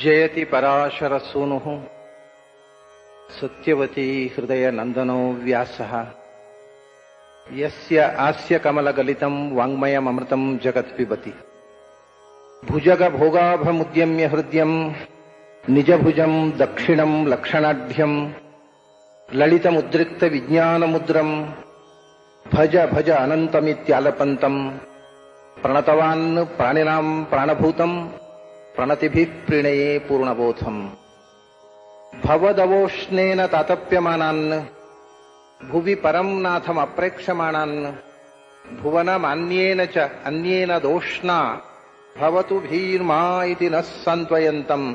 जयति पराशरसूनुः सत्यवती हृदयनन्दनो व्यासः यस्य आस्य कमलगलितं वाङ्मयममृतं जगत्पिबति भुजगभोगाभमुद्यम्य हृद्यं निजभुजं दक्षिणं लक्षणाढ्यं ललितमुद्रिक्तविज्ञानमुद्रं भज भज अनन्तमित्यालपन्तं प्रणतवान् प्राणिनां प्राणभूतं प्रणतिभिः प्रणये पूर्णबोधम् भवदवोष्णेन तातप्यमानान् भुवि परं नाथम् अप्रेक्षमाणान् भुवनमान्येन च अन्येन दोष्णा भवतु भीर्मा इति नः सान्त्वयन्तम्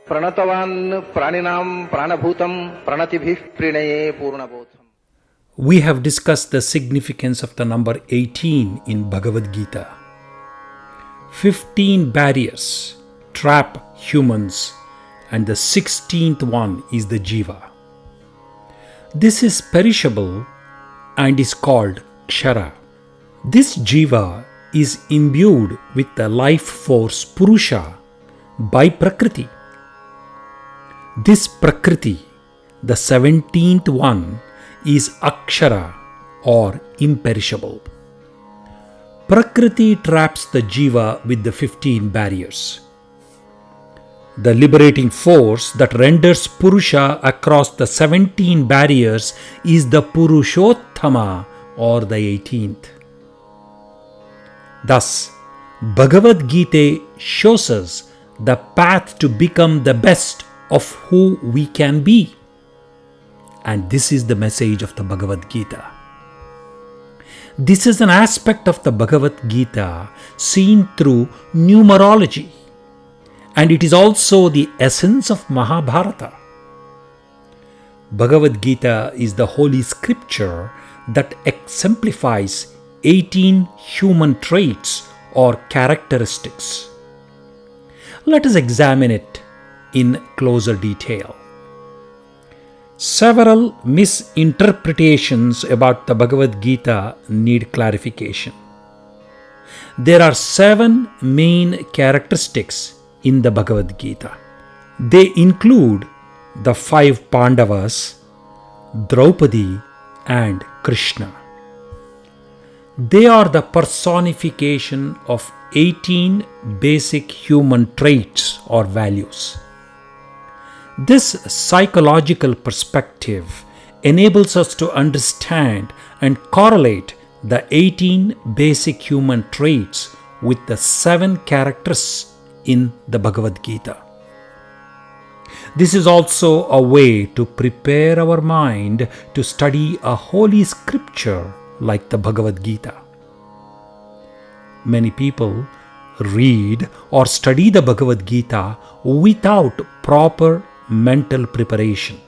प्रणतवान् प्राणिनां प्राणभूतं प्रणतिभिः प्रणये पूर्णबोधम्. We have discussed the significance of the number 18 in Bhagavad Gita. 15 barriers trap humans and the 16th one is the jiva. This is perishable and is called kshara. This jiva is imbued with the life force purusha by prakriti. This prakriti, the 17th one, is akshara or imperishable. Prakriti traps the jiva with the 15 barriers. The liberating force that renders Purusha across the 17 barriers is the Purushottama or the 18th. Thus, Bhagavad Gita shows us the path to become the best of who we can be. And this is the message of the Bhagavad Gita. This is an aspect of the Bhagavad Gita seen through numerology, and it is also the essence of Mahabharata. Bhagavad Gita is the holy scripture that exemplifies 18 human traits or characteristics. Let us examine it in closer detail. Several misinterpretations about the Bhagavad Gita need clarification. There are 7 main characteristics in the Bhagavad Gita. They include the 5 Pandavas, Draupadi, and Krishna. They are the personification of 18 basic human traits or values. This psychological perspective enables us to understand and correlate the 18 basic human traits with the 7 characters in the Bhagavad Gita. This is also a way to prepare our mind to study a holy scripture like the Bhagavad Gita. Many people read or study the Bhagavad Gita without proper mental preparation.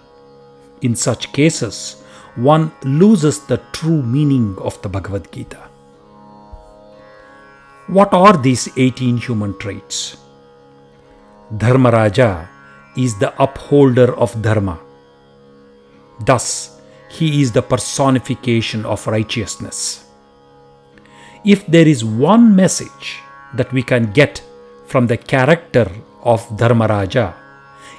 In such cases, one loses the true meaning of the Bhagavad Gita. What are these 18 human traits? Dharmaraja is the upholder of dharma. Thus, he is the personification of righteousness. If there is one message that we can get from the character of Dharmaraja,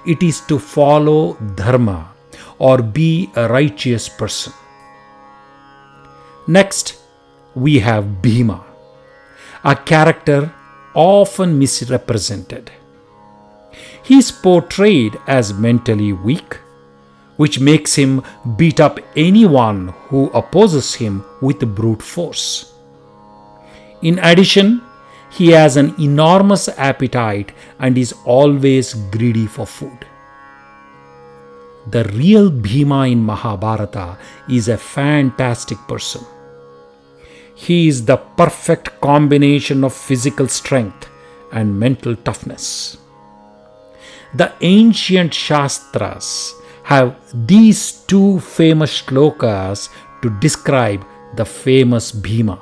it is to follow dharma or be a righteous person. Next, we have Bhima, a character often misrepresented. He is portrayed as mentally weak, which makes him beat up anyone who opposes him with brute force. In addition, he has an enormous appetite and is always greedy for food. The real Bhima in Mahabharata is a fantastic person. He is the perfect combination of physical strength and mental toughness. The ancient Shastras have these 2 famous shlokas to describe the famous Bhima.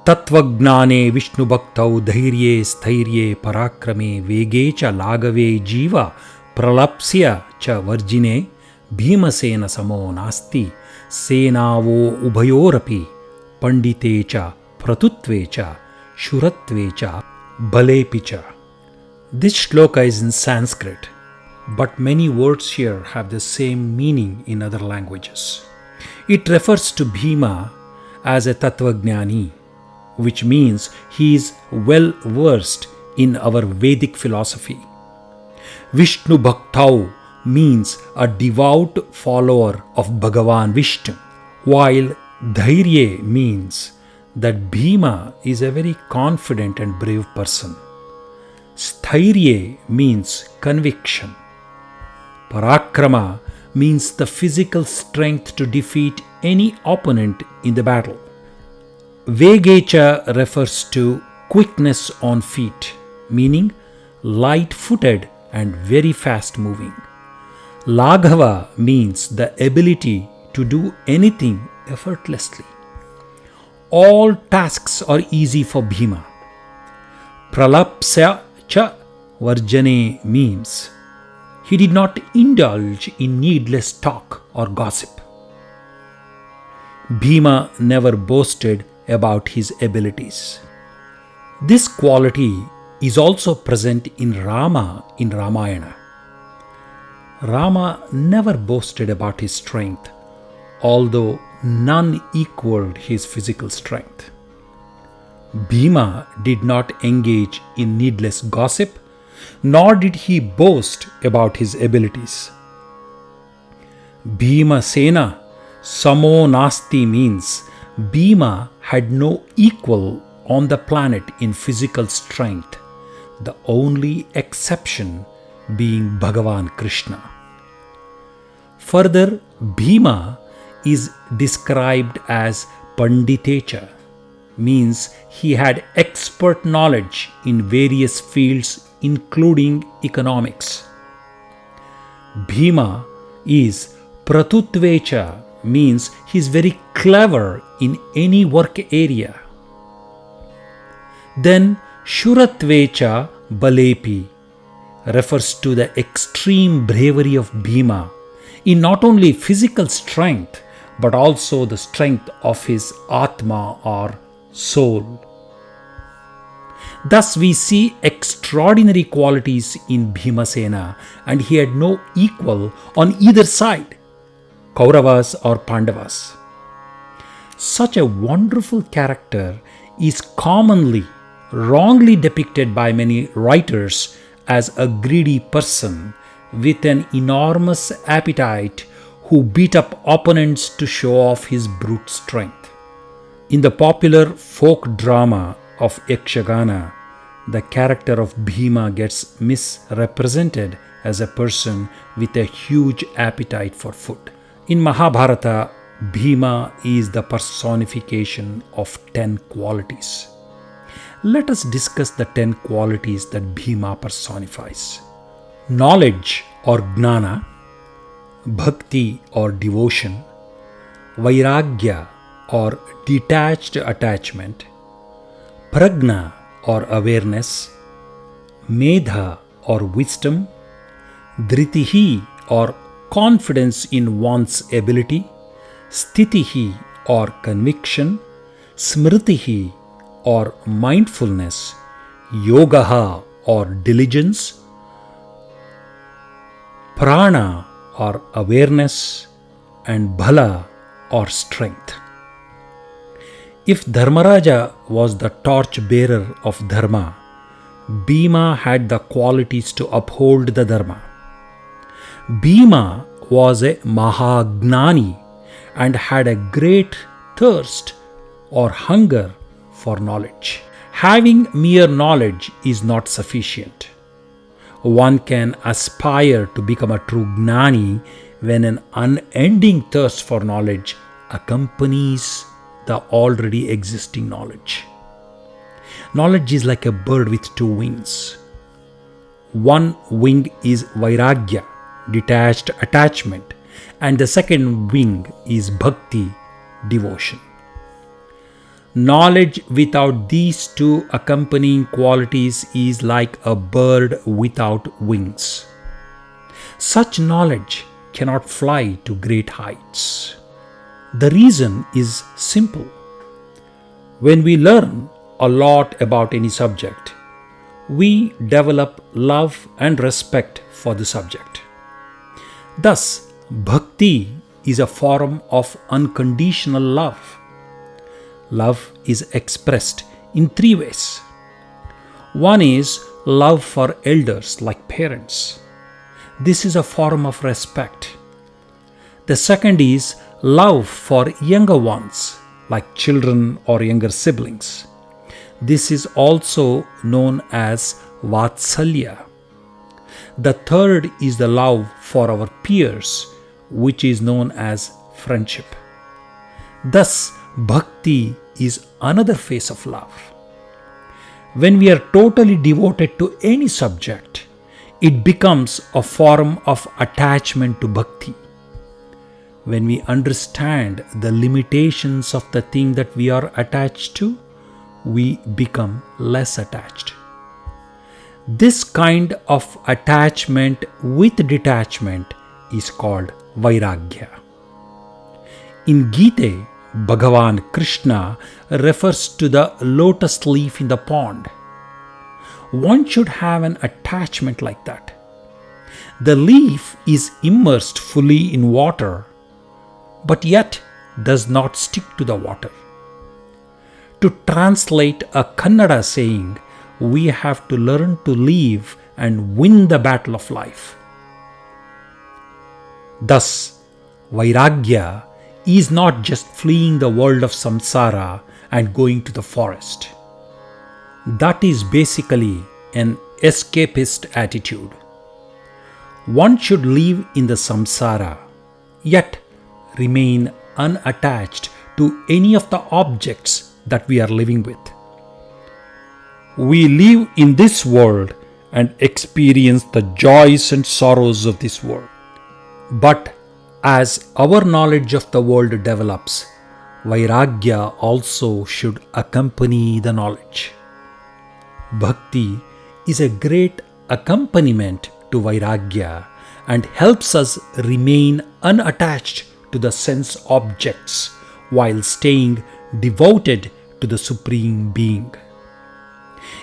Tatvagnane Vishnu Bhaktau Dhairye Sthairye Parakrame Vege cha Lagave Jiva Pralapsya cha Varjine Bhimasena Samo Nasti Senavo Ubhayorapi Pandite cha Pratutve cha Shuratve cha Balepi cha. This shloka is in Sanskrit, but many words here have the same meaning in other languages. It refers to Bhima as a Tattvajnani, which means he is well versed in our Vedic philosophy. Vishnu Bhaktau means a devout follower of Bhagavan Vishnu, while Dhairye means that Bhima is a very confident and brave person. Sthairye means conviction. Parakrama means the physical strength to defeat any opponent in the battle. Vegecha refers to quickness on feet, meaning light-footed and very fast-moving. Laghava means the ability to do anything effortlessly. All tasks are easy for Bhima. Pralapsya cha varjane means he did not indulge in needless talk or gossip. Bhima never boasted about his abilities. This quality is also present in Rama in Ramayana. Rama never boasted about his strength, although none equaled his physical strength. Bhima did not engage in needless gossip, nor did he boast about his abilities. Bhima Sena Samo Nasti means Bhima had no equal on the planet in physical strength, the only exception being Bhagavan Krishna. Further, Bhima is described as Panditecha, means he had expert knowledge in various fields including economics. Bhima is Pratutvecha, means he is very clever in any work area. Then Shuratvecha Balepi refers to the extreme bravery of Bhima in not only physical strength but also the strength of his Atma or soul. Thus we see extraordinary qualities in Bhimasena, and he had no equal on either side, Kauravas or Pandavas. Such a wonderful character is commonly wrongly depicted by many writers as a greedy person with an enormous appetite who beat up opponents to show off his brute strength. In the popular folk drama of Yakshagana, the character of Bhima gets misrepresented as a person with a huge appetite for food. In Mahabharata, Bhima is the personification of 10 qualities. Let us discuss the 10 qualities that Bhima personifies. Knowledge or Gnana, Bhakti or devotion, Vairagya or detached attachment, Prajna or awareness, Medha or wisdom, Dhritihi or confidence in one's ability, Sthitihi or conviction, Smritihi or mindfulness, Yogaha or diligence, Prana or awareness, and Bhala or strength. If Dharmaraja was the torch bearer of Dharma, Bhima had the qualities to uphold the Dharma. Bhima was a Mahagnani and had a great thirst or hunger for knowledge. Having mere knowledge is not sufficient. One can aspire to become a true Gnani when an unending thirst for knowledge accompanies the already existing knowledge. Knowledge is like a bird with two wings. One wing is Vairagya, detached attachment, and the second wing is Bhakti, devotion. Knowledge without these two accompanying qualities is like a bird without wings. Such knowledge cannot fly to great heights. The reason is simple. When we learn a lot about any subject, we develop love and respect for the subject. Thus, bhakti is a form of unconditional love. Love is expressed in three ways. One is love for elders like parents. This is a form of respect. The second is love for younger ones like children or younger siblings. This is also known as vatsalya. The third is the love for our peers, which is known as friendship. Thus, bhakti is another face of love. When we are totally devoted to any subject, it becomes a form of attachment to bhakti. When we understand the limitations of the thing that we are attached to, we become less attached. This kind of attachment with detachment is called vairagya. In Gita, Bhagavan Krishna refers to the lotus leaf in the pond. One should have an attachment like that. The leaf is immersed fully in water, but yet does not stick to the water. To translate a Kannada saying, we have to learn to live and win the battle of life. Thus, vairagya is not just fleeing the world of samsara and going to the forest. That is basically an escapist attitude. One should live in the samsara, yet remain unattached to any of the objects that we are living with. We live in this world and experience the joys and sorrows of this world. But as our knowledge of the world develops, vairagya also should accompany the knowledge. Bhakti is a great accompaniment to vairagya and helps us remain unattached to the sense objects while staying devoted to the Supreme Being.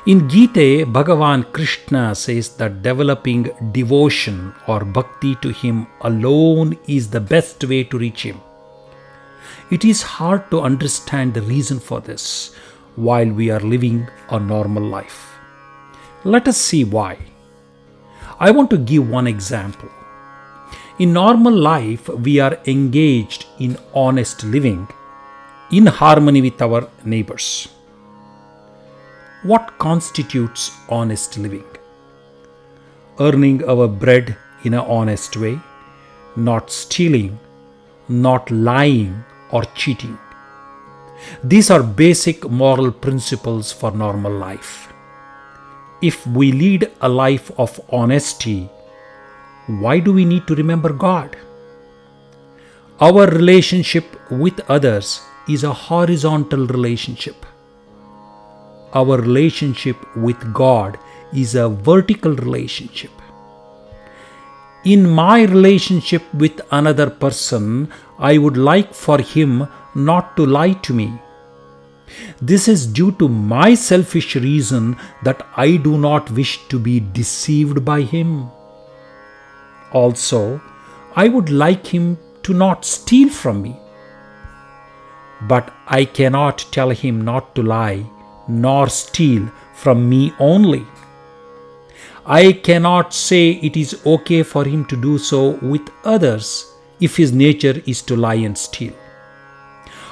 In Gita, Bhagavan Krishna says that developing devotion or bhakti to Him alone is the best way to reach Him. It is hard to understand the reason for this while we are living a normal life. Let us see why. I want to give one example. In normal life, we are engaged in honest living, in harmony with our neighbors. What constitutes honest living? Earning our bread in an honest way, not stealing, not lying or cheating. These are basic moral principles for normal life. If we lead a life of honesty, why do we need to remember God? Our relationship with others is a horizontal relationship. Our relationship with God is a vertical relationship. In my relationship with another person, I would like for him not to lie to me. This is due to my selfish reason that I do not wish to be deceived by him. Also, I would like him to not steal from me. But I cannot tell him not to lie nor steal from me only. I cannot say it is okay for him to do so with others if his nature is to lie and steal.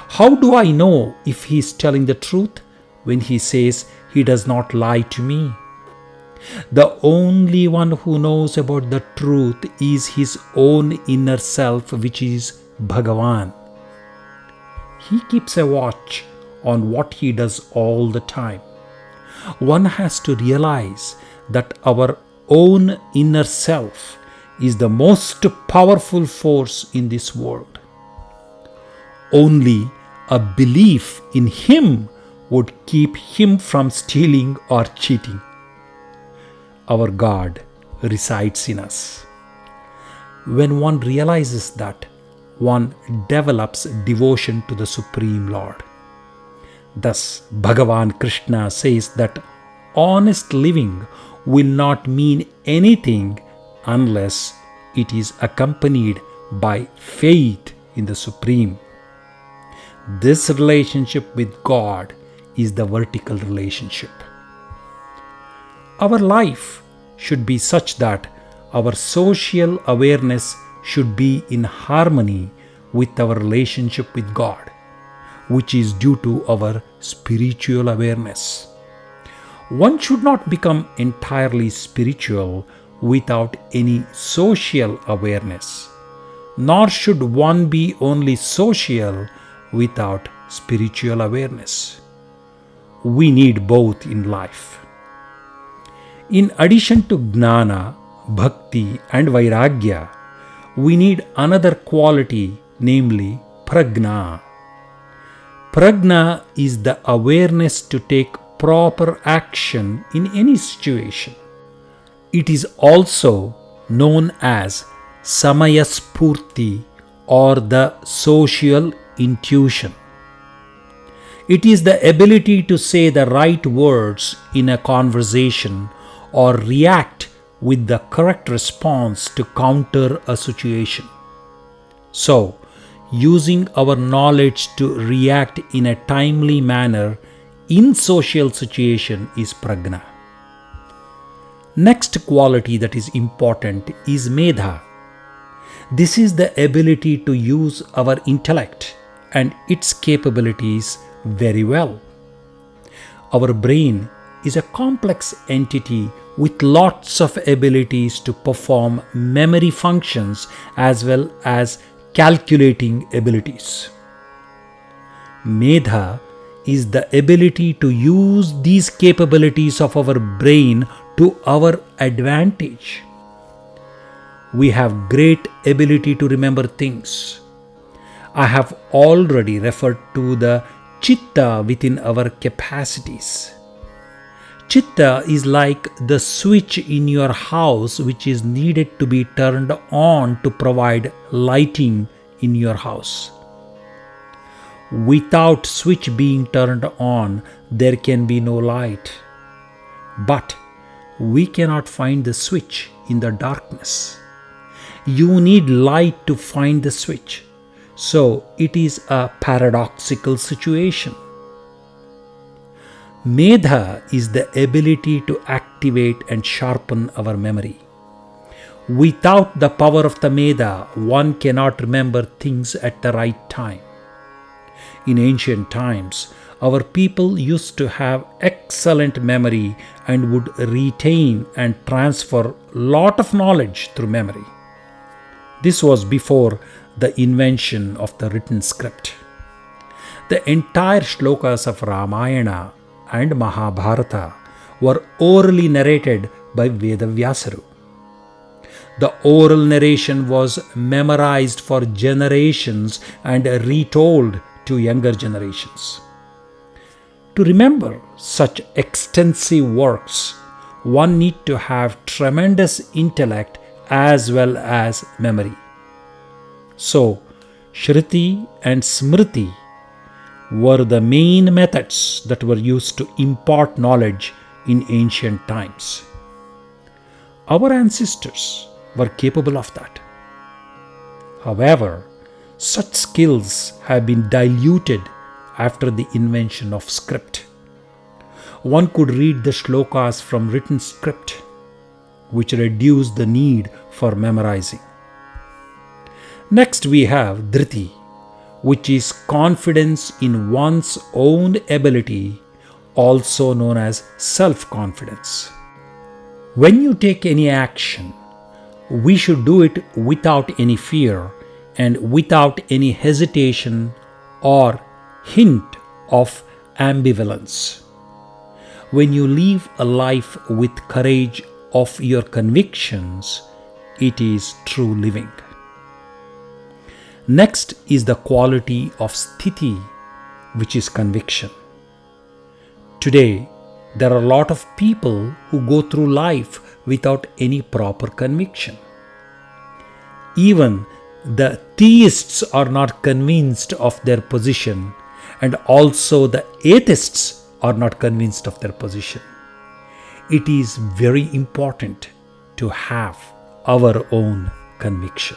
How do I know if he is telling the truth when he says he does not lie to me? The only one who knows about the truth is his own inner self, which is Bhagavan. He keeps a watch on what he does all the time. One has to realize that our own inner self is the most powerful force in this world. Only a belief in him would keep him from stealing or cheating. Our God resides in us. When one realizes that, one develops devotion to the Supreme Lord. Thus, Bhagavan Krishna says that honest living will not mean anything unless it is accompanied by faith in the Supreme. This relationship with God is the vertical relationship. Our life should be such that our social awareness should be in harmony with our relationship with God, which is due to our spiritual awareness. One should not become entirely spiritual without any social awareness, nor should one be only social without spiritual awareness. We need both in life. In addition to Gnana, Bhakti and Vairagya, we need another quality, namely Prajna. Prajna is the awareness to take proper action in any situation. It is also known as Samayaspurti or the social intuition. It is the ability to say the right words in a conversation or react with the correct response to counter a situation. So, using our knowledge to react in a timely manner in social situation is prajna. Next quality that is important is medha. This is the ability to use our intellect and its capabilities very well. Our brain is a complex entity with lots of abilities to perform memory functions as well as calculating abilities. Medha is the ability to use these capabilities of our brain to our advantage. We have great ability to remember things. I have already referred to the chitta within our capacities. Chitta is like the switch in your house which is needed to be turned on to provide lighting in your house. Without switch being turned on, there can be no light. But we cannot find the switch in the darkness. You need light to find the switch. So it is a paradoxical situation. Medha is the ability to activate and sharpen our memory. Without the power of the Medha, one cannot remember things at the right time. In ancient times, our people used to have excellent memory and would retain and transfer lot of knowledge through memory. This was before the invention of the written script. The entire shlokas of Ramayana and Mahabharata were orally narrated by Vedavyasaru. The oral narration was memorized for generations and retold to younger generations. To remember such extensive works, one needs to have tremendous intellect as well as memory. So, Shruti and Smriti were the main methods that were used to impart knowledge in ancient times. Our ancestors were capable of that. However, such skills have been diluted after the invention of script. One could read the shlokas from written script, which reduced the need for memorizing. Next we have Dhriti, which is confidence in one's own ability, also known as self-confidence. When you take any action, we should do it without any fear and without any hesitation or hint of ambivalence. When you live a life with courage of your convictions, it is true living. Next is the quality of sthiti, which is conviction. Today, there are a lot of people who go through life without any proper conviction. Even the theists are not convinced of their position, and also the atheists are not convinced of their position. it is very important to have our own conviction.